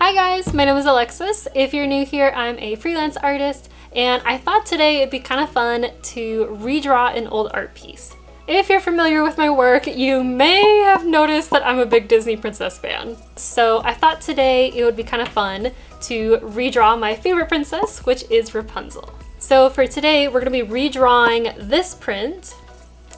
Hi guys, my name is Alexis. If you're new here, I'm a freelance artist, and I thought today it'd be kind of fun to redraw an old art piece. If you're familiar with my work, you may have noticed that I'm a big Disney princess fan. So I thought today it would be kind of fun to redraw my favorite princess, which is Rapunzel. So for today, we're gonna be redrawing this print.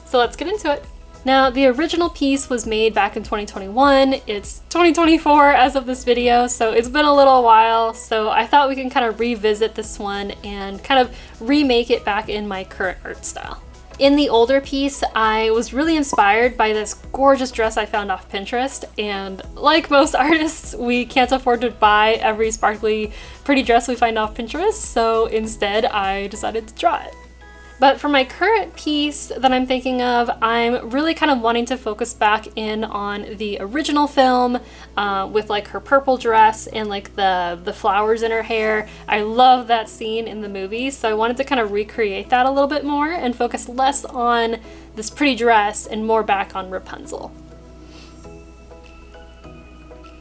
So let's get into it. Now, the original piece was made back in 2021. It's 2024 as of this video, so it's been a little while. So I thought we can kind of revisit this one and kind of remake it back in my current art style. In the older piece, I was really inspired by this gorgeous dress I found off Pinterest, and like most artists, we can't afford to buy every sparkly, pretty dress we find off Pinterest, so instead I decided to draw it. But for my current piece that I'm thinking of, I'm really kind of wanting to focus back in on the original film with like her purple dress and like the flowers in her hair. I love that scene in the movie, so I wanted to kind of recreate that a little bit more and focus less on this pretty dress and more back on Rapunzel.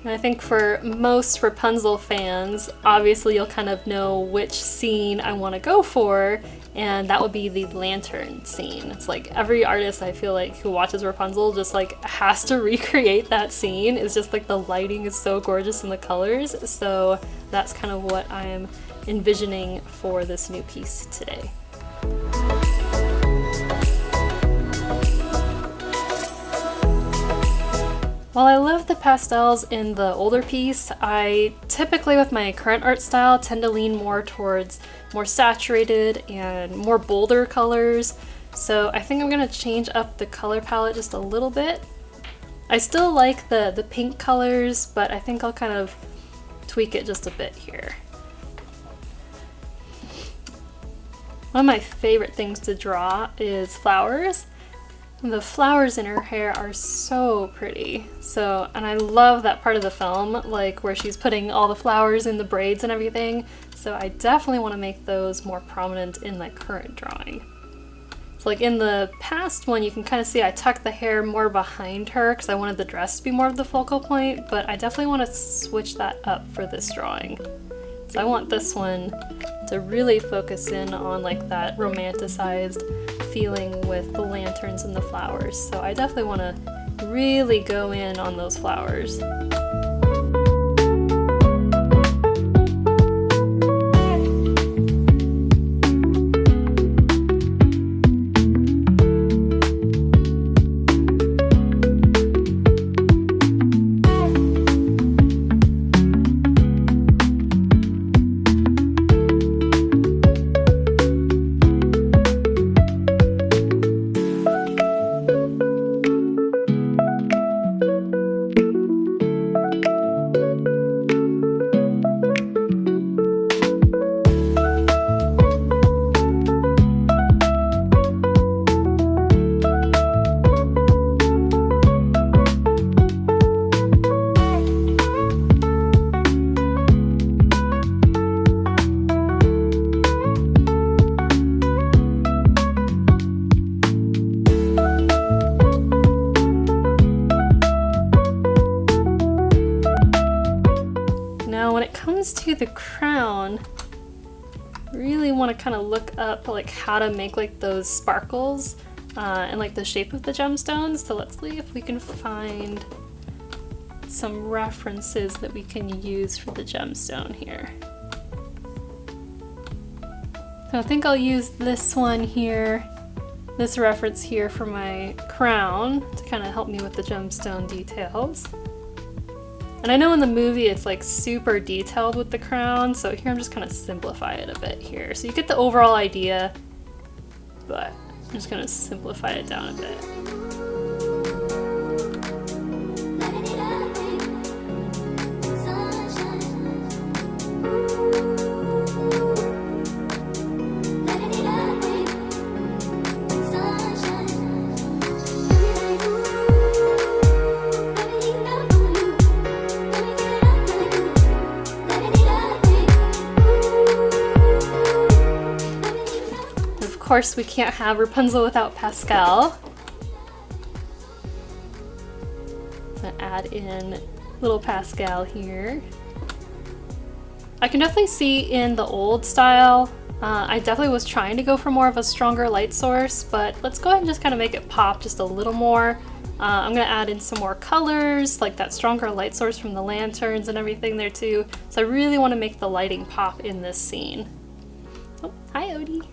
And I think for most Rapunzel fans, obviously you'll kind of know which scene I want to go for, and that would be the lantern scene. It's like every artist I feel like who watches Rapunzel just like has to recreate that scene. It's just like the lighting is so gorgeous and the colors, so that's kind of what I'm envisioning for this new piece today. While I love the pastels in the older piece, I typically with my current art style tend to lean more towards more saturated and more bolder colors. So I think I'm gonna change up the color palette just a little bit. I still like the pink colors, but I think I'll kind of tweak it just a bit here. One of my favorite things to draw is flowers. The flowers in her hair are so pretty. And I love that part of the film, like where she's putting all the flowers in the braids and everything. So I definitely want to make those more prominent in my current drawing. So like in the past one, you can kind of see I tucked the hair more behind her because I wanted the dress to be more of the focal point, but I definitely want to switch that up for this drawing. So I want this one to really focus in on like that romanticized feeling with the lanterns and the flowers. So I definitely want to really go in on those flowers. To the crown, really want to kind of look up like how to make like those sparkles and like the shape of the gemstones. So let's see if we can find some references that we can use for the gemstone here. So I think I'll use this one here, this reference here for my crown to kind of help me with the gemstone details. And I know in the movie it's like super detailed with the crown, so here I'm just kind of simplify it a bit here. So you get the overall idea, but I'm just gonna simplify it down a bit. Of course, we can't have Rapunzel without Pascal. So add in little Pascal here. I can definitely see in the old style, I definitely was trying to go for more of a stronger light source, but let's go ahead and just kind of make it pop just a little more. I'm gonna add in some more colors, like that stronger light source from the lanterns and everything there too. So I really want to make the lighting pop in this scene. Oh, hi Odie.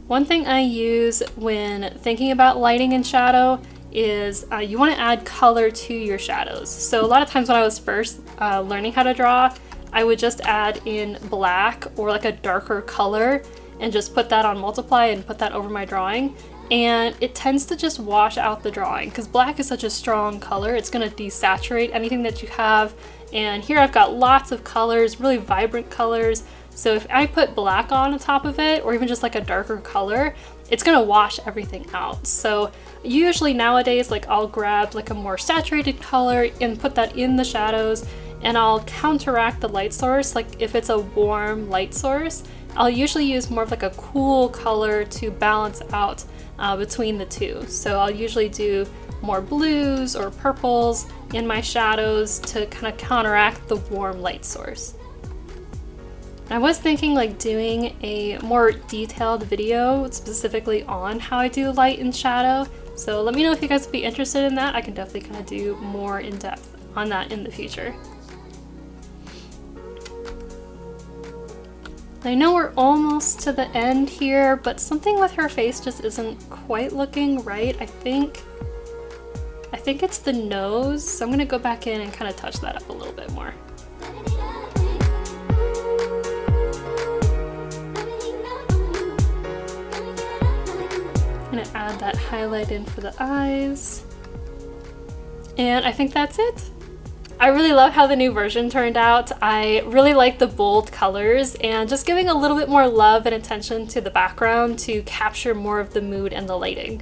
One thing I use when thinking about lighting and shadow is you want to add color to your shadows. So a lot of times when I was first learning how to draw, I would just add in black or like a darker color and just put that on multiply and put that over my drawing. And it tends to just wash out the drawing because black is such a strong color. It's going to desaturate anything that you have. And here I've got lots of colors, really vibrant colors. So if I put black on top of it, or even just like a darker color, it's gonna wash everything out. So usually nowadays, like I'll grab like a more saturated color and put that in the shadows, and I'll counteract the light source. Like if it's a warm light source, I'll usually use more of like a cool color to balance out between the two. So I'll usually do more blues or purples in my shadows to kind of counteract the warm light source. I was thinking like doing a more detailed video specifically on how I do light and shadow. So let me know if you guys would be interested in that. I can definitely kind of do more in depth on that in the future. I know we're almost to the end here, but something with her face just isn't quite looking right. I think it's the nose. So I'm gonna go back in and kind of touch that up a little bit more. I'm gonna add that highlight in for the eyes. And I think that's it. I really love how the new version turned out. I really like the bold colors and just giving a little bit more love and attention to the background to capture more of the mood and the lighting.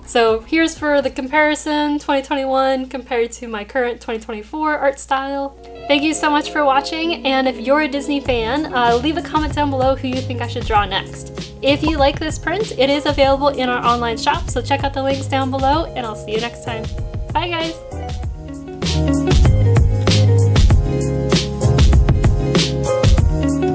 So here's for the comparison, 2021 compared to my current 2024 art style. Thank you so much for watching, and if you're a Disney fan, leave a comment down below who you think I should draw next. If you like this print, it is available in our online shop, so check out the links down below, and I'll see you next time. Bye guys!